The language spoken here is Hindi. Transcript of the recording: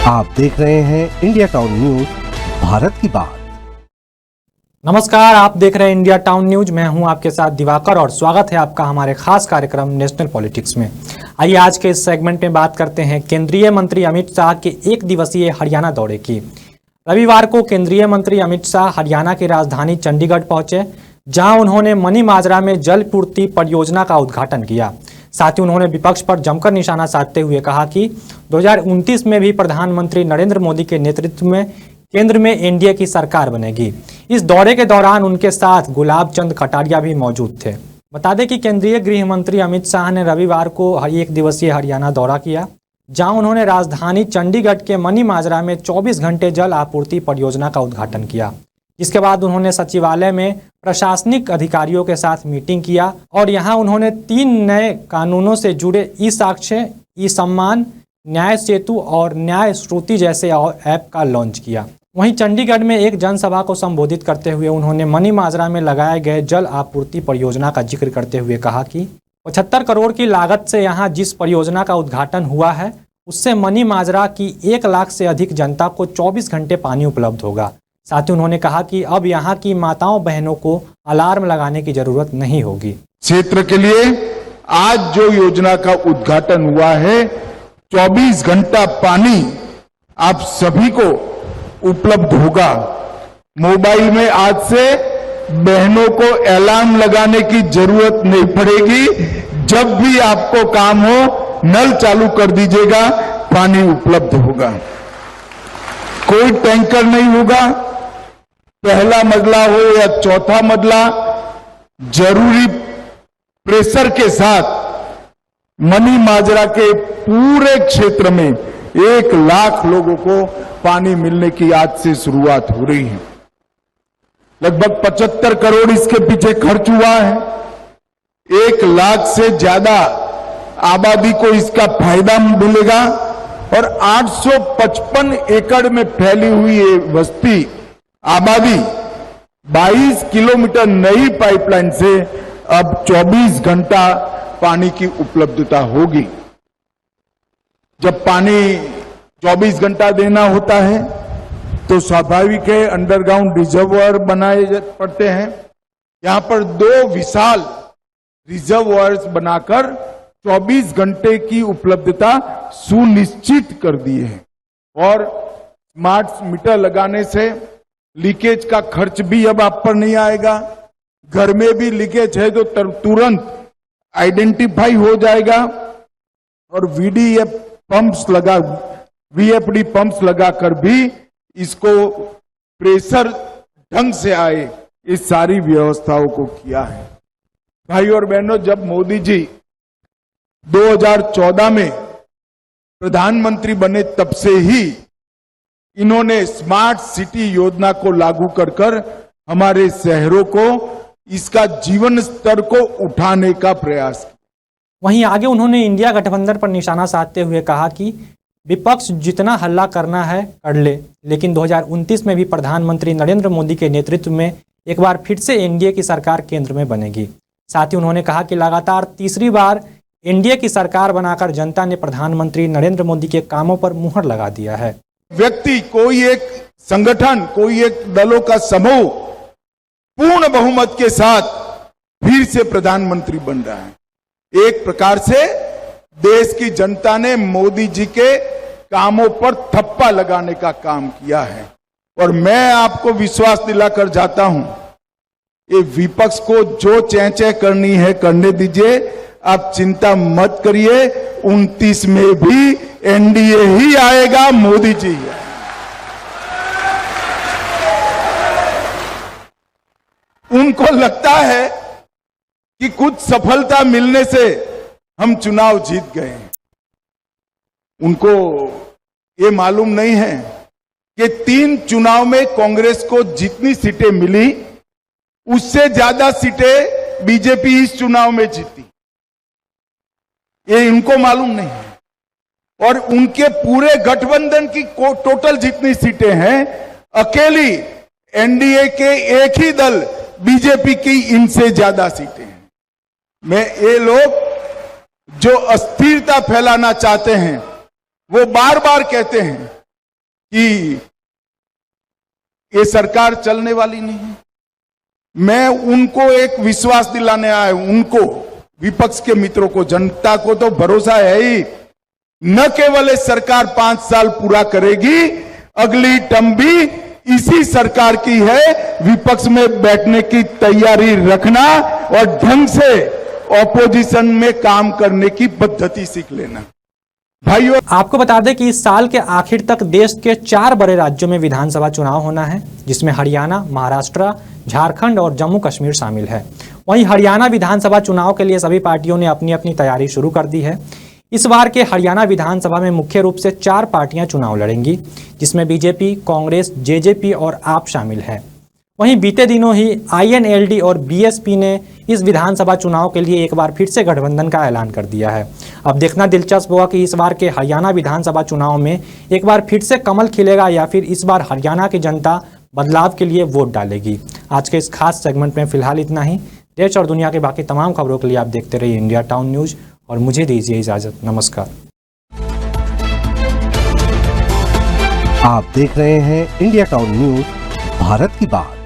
आप देख रहे हैं इंडिया टाउन न्यूज, भारत की बात। नमस्कार, आप देख रहे हैं इंडिया टाउन न्यूज। मैं हूं आपके साथ दिवाकर और स्वागत है आपका हमारे खास कार्यक्रम नेशनल पॉलिटिक्स में। आइए आज के इस सेगमेंट में बात करते हैं केंद्रीय मंत्री अमित शाह के 1 दिवसीय हरियाणा दौरे की। रविवार को केंद्रीय मंत्री अमित शाह हरियाणा की राजधानी चंडीगढ़ पहुंचे, जहां उन्होंने मनी माजरा में जल पूर्ति परियोजना का उद्घाटन किया। साथ ही उन्होंने विपक्ष पर जमकर निशाना साधते हुए कहा कि 2029 में भी प्रधानमंत्री नरेंद्र मोदी के नेतृत्व में केंद्र में एनडीए की सरकार बनेगी। इस दौरे के दौरान उनके साथ गुलाब चंद कटारिया भी मौजूद थे। बता दें कि केंद्रीय गृह मंत्री अमित शाह ने रविवार को 1 दिवसीय हरियाणा दौरा किया, जहां उन्होंने राजधानी चंडीगढ़ के मनी माजरा में 24 घंटे जल आपूर्ति परियोजना का उद्घाटन किया। इसके बाद उन्होंने सचिवालय में प्रशासनिक अधिकारियों के साथ मीटिंग किया और यहां उन्होंने 3 नए कानूनों से जुड़े ई साक्ष्य, ई सम्मान, न्याय सेतु और न्याय श्रुति जैसे ऐप का लॉन्च किया। वहीं चंडीगढ़ में एक जनसभा को संबोधित करते हुए उन्होंने मनी माजरा में लगाए गए जल आपूर्ति परियोजना का जिक्र करते हुए कहा कि 75 करोड़ की लागत से यहां जिस परियोजना का उद्घाटन हुआ है, उससे मनी माजरा की 1 लाख से अधिक जनता को 24 घंटे पानी उपलब्ध होगा। साथ ही उन्होंने कहा कि अब यहाँ की माताओं बहनों को अलार्म लगाने की जरूरत नहीं होगी। क्षेत्र के लिए आज जो योजना का उद्घाटन हुआ है, 24 घंटा पानी आप सभी को उपलब्ध होगा। मोबाइल में आज से बहनों को अलार्म लगाने की जरूरत नहीं पड़ेगी। जब भी आपको काम हो, नल चालू कर दीजिएगा, पानी उपलब्ध होगा। कोई टैंकर नहीं होगा। पहला मंजिला हो या चौथा मंजिला, जरूरी प्रेशर के साथ मनी माजरा के पूरे क्षेत्र में 1 लाख लोगों को पानी मिलने की आज से शुरुआत हो रही है। लगभग 75 करोड़ इसके पीछे खर्च हुआ है। 1 लाख से ज्यादा आबादी को इसका फायदा मिलेगा और 855 एकड़ में फैली हुई ये बस्ती आबादी 22 किलोमीटर नई पाइपलाइन से अब 24 घंटा पानी की उपलब्धता होगी। जब पानी 24 घंटा देना होता है तो स्वाभाविक है अंडरग्राउंड रिजर्वायर बनाए पड़ते हैं। यहां पर 2 विशाल रिजर्वायर्स बनाकर 24 घंटे की उपलब्धता सुनिश्चित कर दी है और स्मार्ट मीटर लगाने से लीकेज का खर्च भी अब आप पर नहीं आएगा। घर में भी लीकेज है तो तुरंत आइडेंटिफाई हो जाएगा और वीएफडी पंप्स लगाकर भी इसको प्रेशर ढंग से आए, इस सारी व्यवस्थाओं को किया है। भाई और बहनों, जब मोदी जी 2014 में प्रधानमंत्री बने तब से ही इन्होंने स्मार्ट सिटी योजना को लागू कर हमारे शहरों को, इसका जीवन स्तर को उठाने का प्रयास किया। वहीं आगे उन्होंने इंडिया गठबंधन पर निशाना साधते हुए कहा कि विपक्ष जितना हल्ला करना है कर ले, लेकिन 2029 में भी प्रधानमंत्री नरेंद्र मोदी के नेतृत्व में एक बार फिर से एनडीए की सरकार केंद्र में बनेगी। साथ ही उन्होंने कहा कि लगातार तीसरी बार एनडीए की सरकार बनाकर जनता ने प्रधानमंत्री नरेंद्र मोदी के कामों पर मुहर लगा दिया है। व्यक्ति, कोई एक संगठन, कोई एक दलों का समूह पूर्ण बहुमत के साथ फिर से प्रधानमंत्री बन रहा है। एक प्रकार से देश की जनता ने मोदी जी के कामों पर थप्पा लगाने का काम किया है और मैं आपको विश्वास दिलाकर जाता हूं, ये विपक्ष को जो चैं करनी है करने दीजिए। आप चिंता मत करिए, 29 में भी एनडीए ही आएगा, मोदी जी ही। उनको लगता है कि कुछ सफलता मिलने से हम चुनाव जीत गए। उनको ये मालूम नहीं है कि 3 चुनाव में कांग्रेस को जितनी सीटें मिली, उससे ज्यादा सीटें बीजेपी इस चुनाव में जीती। ये इनको मालूम नहीं है। और उनके पूरे गठबंधन की टोटल जितनी सीटें हैं, अकेली एनडीए के एक ही दल बीजेपी की इनसे ज्यादा सीटें हैं। मैं ये लोग जो अस्थिरता फैलाना चाहते हैं, वो बार बार कहते हैं कि ये सरकार चलने वाली नहीं है। मैं उनको एक विश्वास दिलाने आया हूं, उनको, विपक्ष के मित्रों को, जनता को तो भरोसा है ही, न केवल ये सरकार 5 साल पूरा करेगी, अगली टर्म भी इसी सरकार की है। विपक्ष में बैठने की तैयारी रखना और ढंग से ऑपोजिशन में काम करने की पद्धति सीख लेना। भाइयों, आपको बता दें कि इस साल के आखिर तक देश के 4 बड़े राज्यों में विधानसभा चुनाव होना है, जिसमें हरियाणा, महाराष्ट्र, झारखंड और जम्मू कश्मीर शामिल है। वहीं हरियाणा विधानसभा चुनाव के लिए सभी पार्टियों ने अपनी अपनी तैयारी शुरू कर दी है। इस बार के हरियाणा विधानसभा में मुख्य रूप से 4 पार्टियां चुनाव लड़ेंगी, जिसमें बीजेपी, कांग्रेस, जेजेपी और आप शामिल है। वहीं बीते दिनों ही INLD और BSP ने इस विधानसभा चुनाव के लिए एक बार फिर से गठबंधन का ऐलान कर दिया है। अब देखना दिलचस्प होगा कि इस बार के हरियाणा विधानसभा चुनाव में एक बार फिर से कमल खिलेगा या फिर इस बार हरियाणा की जनता बदलाव के लिए वोट डालेगी। आज के इस खास सेगमेंट में फिलहाल इतना ही। देश और दुनिया की बाकी तमाम खबरों के लिए आप देखते रहिए इंडिया टाउन न्यूज और मुझे दीजिए इजाजत। नमस्कार। आप देख रहे हैं इंडिया टाउन न्यूज, भारत की बात।